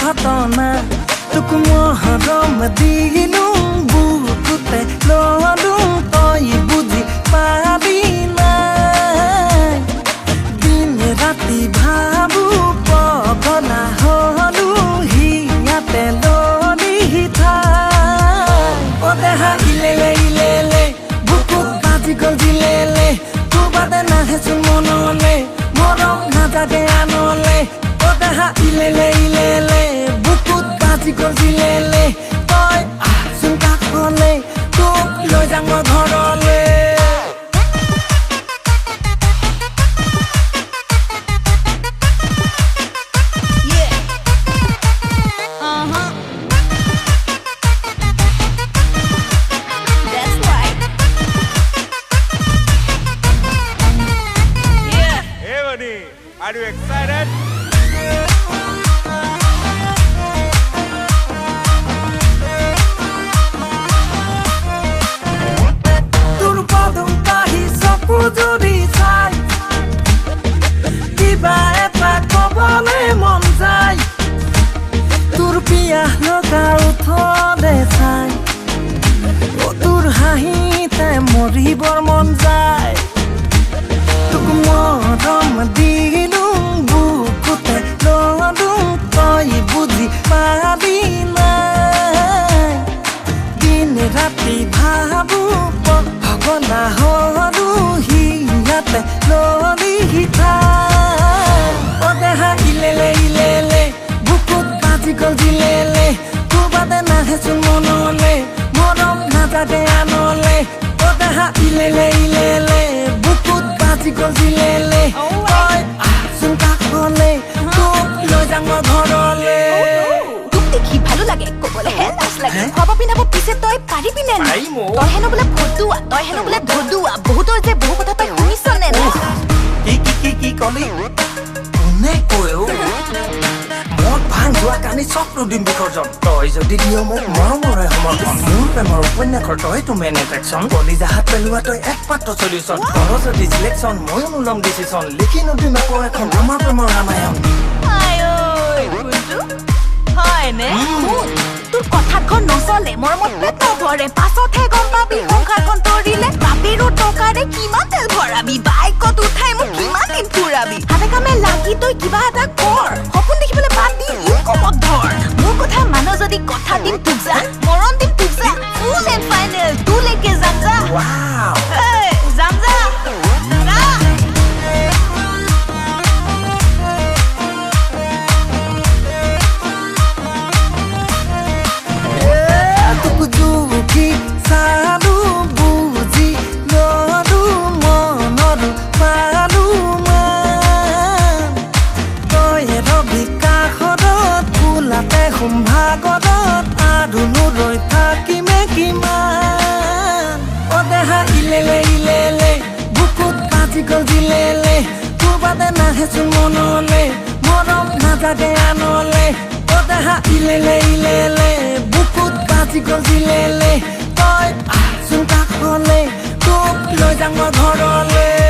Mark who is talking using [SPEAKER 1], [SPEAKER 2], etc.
[SPEAKER 1] ঘটনা তোক মহৰম দিলো বুকুতে ললো তই বুজি পাবি নাই দিন ৰাতি ভাবো পগলা হলো হিয়াতে ললি ঠাই অ দেহা ইলেলে ইলেলে বুকুত বাজি গল দিলেলে তোবাদে নাহেচোন মনলে মৰম নাজাগে আনলে অ দেহা ইলেলে ইলেলে বুকুত বাজি গল দিলেলে তই আহচোন কাষলে তোক লৈ যাম মই ঘৰলে
[SPEAKER 2] Are you excited?
[SPEAKER 1] তোর কদম পাহি চকু যদি চাই কিবা এটা কবলে মন যায় তোর পিয়াহ লগা উঠলে চাই ও তোৰ হাঁহিতে মৰিবৰ মন যায় তোক মৰম দিলো বুকুতে ললো তই বুজি পাবি নাই দিন ৰাতি ভাবো পগলা হলো হিয়াতে ললি ঠাই অ দেহা ইলেলে ইলেলে বুকুত বাজি গল দিলেলে তোবাদে নাহেচোন মনলে মৰম নাজাগে আনলে অ দেহা ইলেলে ইলেলে বুকুত বাজি গল দিলেলে তই আহচোন কাষলে তোক লৈ যাম মই ঘৰলে
[SPEAKER 3] তোক দেখি ভালো লাগে কবলে হেলাস লাগে খোৱাব পিন্ধাব পিছে তই পাৰিবি নে নাই তই হেনো বোলে ফটুৱা তই হেনো বোলে ধদুৱা বহুতৰ যে বহু কথা তই শুনিছ নে নাই
[SPEAKER 1] কি কলি কোনে কয় মত ভাং যোৱা কানি চক্ৰ দিম বিসৰ্জন তই যদি দিয় মোক মৰমৰে সমৰ্থন মোৰ প্ৰেমৰ উপন্যাসৰ তইতো মেইন এট্ৰেকশ্যন কলিজাহাত পেলোৱা তই একমাত্ৰ চলিউশ্যন তৰ যদি চিলেকশ্যন ময়ো নোলম ডিচিশ্যন লিখি নদিম আকৌ এখন আমাৰ প্ৰেমৰ ৰামায়ণ
[SPEAKER 3] হয়নে তোৰ কথাখন নচলে মৰমত পেট নভৰে পাছতহে গম পাবি সংসাৰখন তৰিলে বাপেৰো টকাৰে কিমান তেল ভৰাবি বাইকত উঠাই মোক কিমান দিন ফুৰাবি হাতে কামে লাগি তই কিবা এটা কৰ সপোন দেখিবলৈ বাদ দি ইনকমত ধৰ মোৰ কথা মান যদি কথা দিম তোক যা মৰণ দিম তোক যা ফুল এণ্ড ফাইনেল তোলৈকে যাম যা যাম যা
[SPEAKER 1] ভাগত আৰু নৰৈ থাকিমে কিমান অ দেহা ইলেলে ইলেলে বুকুত বাজি গল দিলেলে তোবাদে নাহেচোন মনলে মৰম নাজাগে আনলে অ দেহা ইলেলে ইলেলে বুকুত বাজি গল দিলেলে তই আহচোন কাষলে তোক লৈ যাম মই ঘৰলে